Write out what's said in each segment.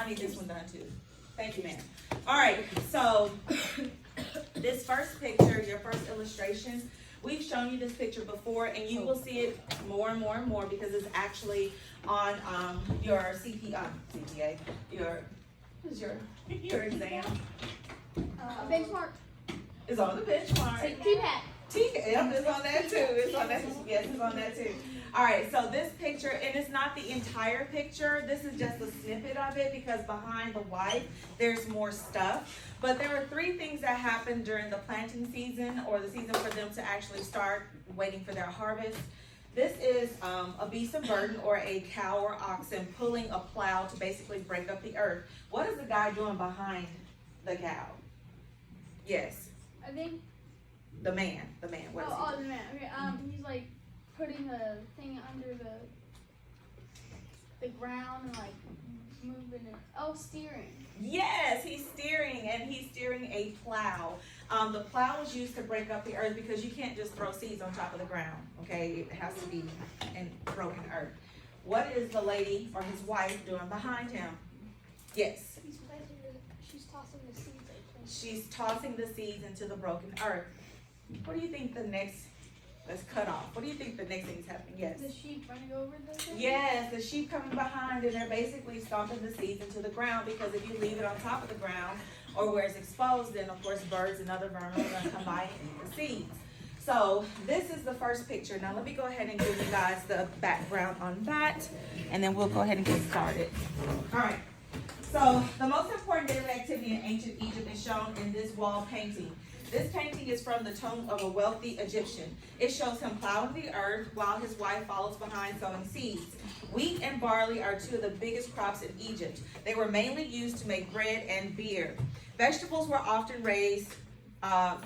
I need this one done too. Thank you, ma'am. All right, so this first picture, your first illustration, we've shown you this picture before, and you will see it more and more and more because it's actually on your CPA, your exam. Benchmark. It's on the benchmark. TPAT. Yep, it's on that too. It's on that. Yes, it's on that too. All right, so this picture, and it's not the entire picture. This is just a snippet of it because behind the white, there's more stuff. But there are 3 things that happen during the planting season or the season for them to actually start waiting for their harvest. This is a beast of burden or a cow or oxen pulling a plow to basically break up the earth. What is the guy doing behind the cow? Yes. I think. The man. What is he The man. Okay. He's like putting a thing under the ground and like moving it. Oh, steering. Yes, he's steering, and he's steering a plow. The plow is used to break up the earth because you can't just throw seeds on top of the ground, okay? It has to be in broken earth. What is the lady or his wife doing behind him? Yes. She's tossing the seeds. She's tossing the seeds into the broken earth. What do you think the next, let's cut off. What do you think the next thing is happening? Yes. The sheep running over the thing? Yes, the sheep coming behind, and they're basically stomping the seeds into the ground because if you leave it on top of the ground or where it's exposed, then of course birds and other vermin are going to come by and eat the seeds. So this is the first picture. Now let me go ahead and give you guys the background on that, and then we'll go ahead and get started. All right. So the most important daily activity in ancient Egypt is shown in this wall painting. This painting is from the tomb of a wealthy Egyptian. It shows him plowing the earth while his wife follows behind sowing seeds. Wheat and barley are 2 of the biggest crops in Egypt. They were mainly used to make bread and beer. Vegetables were often raised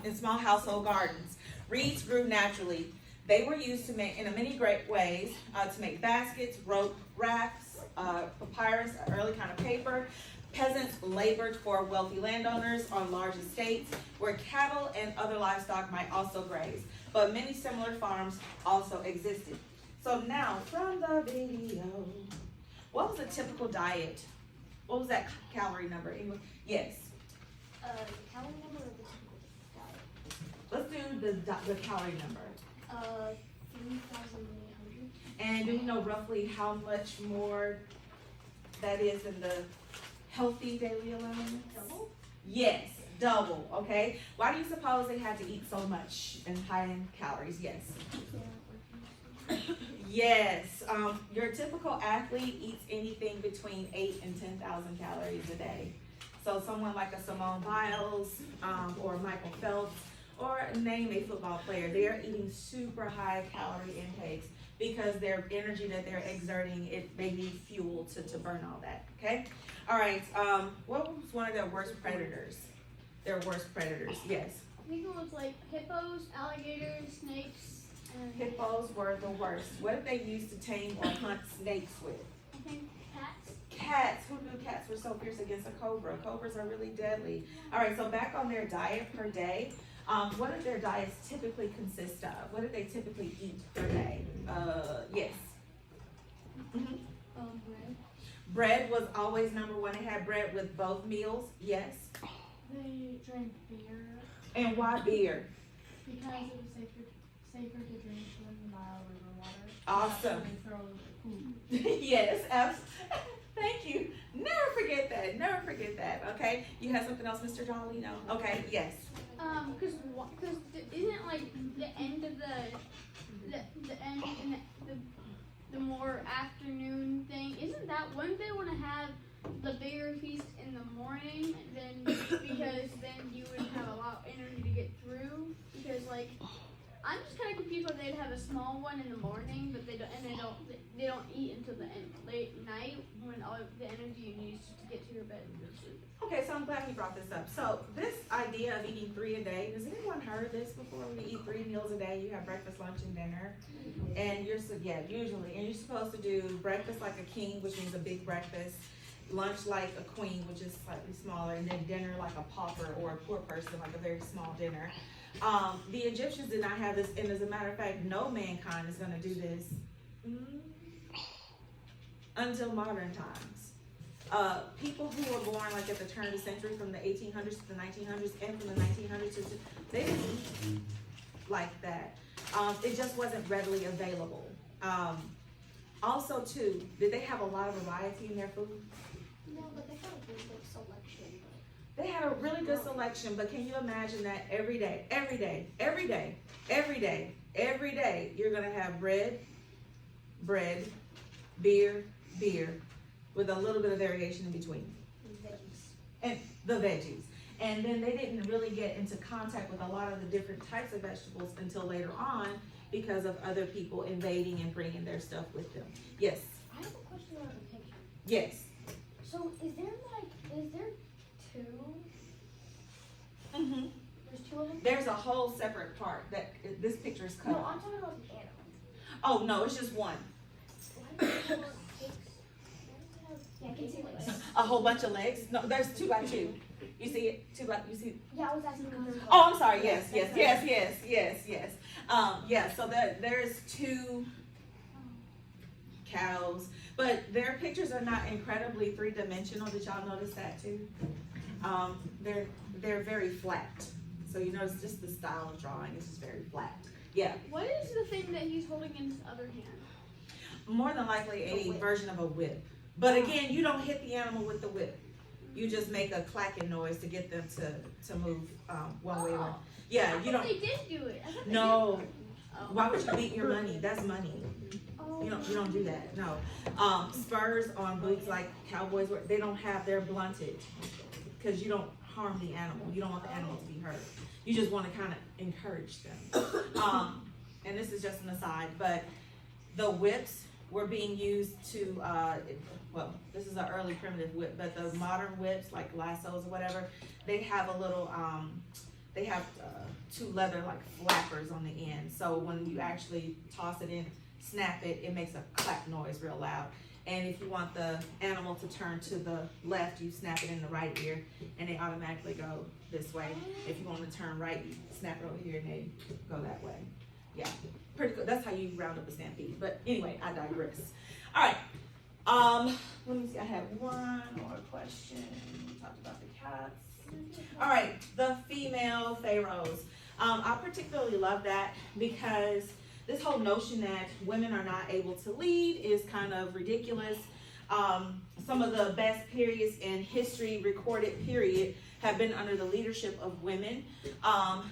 in small household gardens. Reeds grew naturally. They were used to make in many great ways to make baskets, rope rafts, papyrus, an early kind of paper. Peasants labored for wealthy landowners on large estates where cattle and other livestock might also graze, but many similar farms also existed. So now, from the video, what was a typical diet? What was that calorie number? Yes. Calorie number of the typical diet? Let's do the calorie number. 3,800. And do we know roughly how much more that is in the healthy daily allowance? Double? Yes, double, okay? Why do you suppose they had to eat so much and high in calories? Yes. Yes, your typical athlete eats anything between 8 and 10,000 calories a day. So someone like a Simone Biles or Michael Phelps, or name a football player, they're eating super high calorie intakes because their energy that they're exerting, they need fuel to burn all that, okay? All right, what was one of their worst predators? Their worst predators, yes. I think it was like hippos, alligators, snakes, and Hippos were the worst. What did they use to tame or hunt snakes with? I think cats. Cats. Who knew cats were so fierce against a cobra? Cobras are really deadly. All right, so back on their diet per day, what did their diets typically consist of? What did they typically eat per day? Yes. Bread. Bread was always number 1. They had bread with both meals. Yes. They drank beer And why beer? because it was safer to drink than the Nile River water. Awesome. They throw poop. Yes, thank you. Never forget that. Never forget that. Okay. You have something else, Mr. Dolly? No. Okay. Yes. Because isn't it like the end of the end and the more afternoon thing? Isn't that, wouldn't they want to have the bigger feast in the morning then, because then you would have a lot of energy to get through? Because like, I'm just kind of confused why they'd have a small one in the morning, but they don't eat until the late night when all of the energy you need is to get to your bed and go to sleep. Okay, so I'm glad you brought this up. So this idea of eating 3 a day, has anyone heard this before? When you eat 3 meals a day, you have breakfast, lunch, and dinner. And usually. And you're supposed to do breakfast like a king, which means a big breakfast, lunch like a queen, which is slightly smaller, and then dinner like a pauper or a poor person, like a very small dinner. The Egyptians did not have this, and as a matter of fact, no mankind is going to do this until modern times. people who were born like at the turn of the century from the 1800s to the 1900s and from the 1900s to, they didn't eat like that. It just wasn't readily available. Also too, did they have a lot of variety in their food? No, but they had a good like selection. They had a really good selection, but can you imagine that every day, you're gonna have bread, beer, with a little bit of variation in between. Veggies. And the veggies. And then they didn't really get into contact with a lot of the different types of vegetables until later on because of other people invading and bringing their stuff with them. Yes, I have a question about the picture. yes. So is there two? Mm-hmm. There's two of them? There's a whole separate part that this picture is cut No, off. I'm talking about the animal. Oh, no, it's just one. Why do they have six? Yeah, I can see legs. A whole bunch of legs. No, there's 2 by 2. You see it? 2 by, you see? Yeah, I was asking because there's Oh, I'm sorry. Yes. Yeah, so there's 2 cows, but their pictures are not incredibly 3-dimensional. Did y'all notice that too? They're very flat. So you notice just the style of drawing is just very flat. Yeah, What is the thing that he's holding in his other hand? more than likely A a whip. version of a whip. But again, you don't hit the animal with the whip. You just make a clacking noise to get them to move one way or yeah. You I thought don't. they did do it. I thought they No. did. Oh. Why would you beat your money? That's money. Oh. You don't do that. No. Spurs on boots like cowboys wear, they don't have, they're blunted because you don't harm the animal. You don't want the animal to be hurt. You just want to kind of encourage them. And this is just an aside, but the whips were being used to, well, this is an early primitive whip, but the modern whips like lassos or whatever, they have a little, they have 2 leather like flappers on the end. So when you actually toss it in, snap it, it makes a clap noise real loud. And if you want the animal to turn to the left, you snap it in the right ear and they automatically go this way. If you want to turn right, you snap it over here and they go that way. Yeah, pretty good. That's how you round up a stampede. But anyway, I digress. All right. Let me see. I have one more question. We talked about the cats. All right, the female pharaohs. I particularly love that because this whole notion that women are not able to lead is kind of ridiculous. Some of the best periods in history, recorded period, have been under the leadership of women.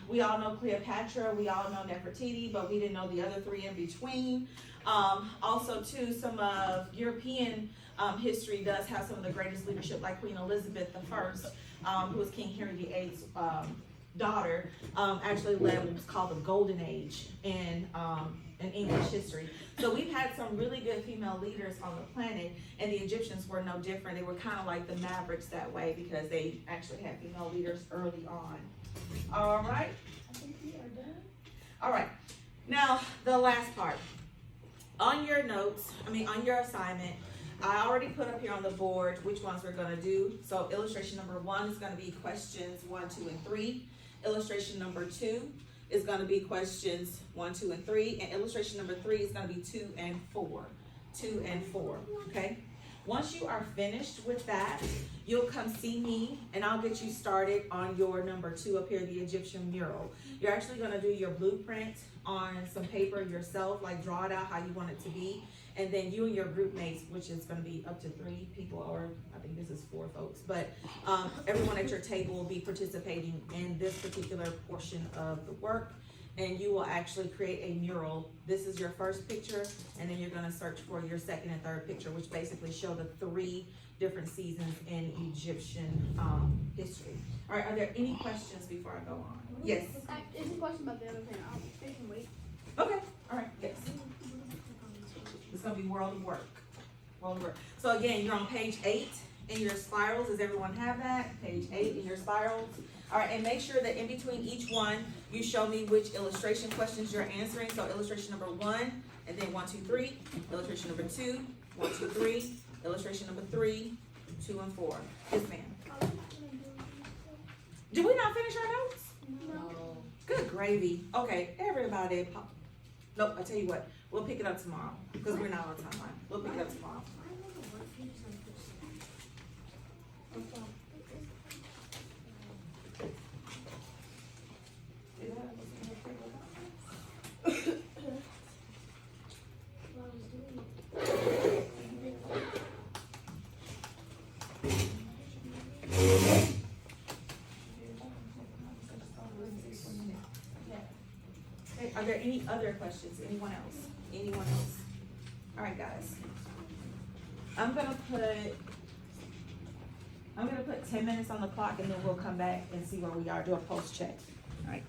We all know Cleopatra, we all know Nefertiti, but we didn't know the other 3 in between. Also too, some of European history does have some of the greatest leadership, like Queen Elizabeth I, who was King Henry VIII's daughter, actually led what was called the Golden Age in English history. So we've had some really good female leaders on the planet, and the Egyptians were no different. They were kind of like the Mavericks that way because they actually had female leaders early on. All right. I think we are done. All right. Now, the last part. On your notes, on your assignment, I already put up here on the board which ones we're going to do. So illustration number 1 is going to be questions 1, 2, and 3. Illustration number 2 is going to be questions 1, 2, and 3. And illustration number 3 is going to be 2 and 4. 2 and 4, okay? Once you are finished with that, you'll come see me and I'll get you started on your number 2 up here, the Egyptian mural. You're actually going to do your blueprint on some paper yourself, like draw it out how you want it to be. And then you and your group mates, which is going to be up to 3 people, or I think this is 4 folks, but everyone at your table will be participating in this particular portion of the work. And you will actually create a mural. This is your first picture, and then you're going to search for your second and third picture, which basically show the 3 different seasons in Egyptian history. All right, are there any questions before I go on? Yes. It's a question about the other thing. I can wait. Okay, all right, yes. It's going to be World of Work. World of Work. So again, you're on page 8 in your spirals. Does everyone have that? Page 8 in your spirals. All right, and make sure that in between each one, you show me which illustration questions you're answering. So illustration number 1, and then 1, 2, 3. Illustration number 2, 1, 2, 3. Illustration number 3, 2, and 4. Yes, ma'am. Did we not finish our notes? No. Good gravy. Okay, everybody. Nope, I'll tell you what. We'll pick it up tomorrow because we're not on timeline. We'll pick it up tomorrow. Are there any other questions? Anyone else? Anyone else? All right, guys. I'm gonna put 10 minutes on the clock and then we'll come back and see where we are, do a pulse check. All right.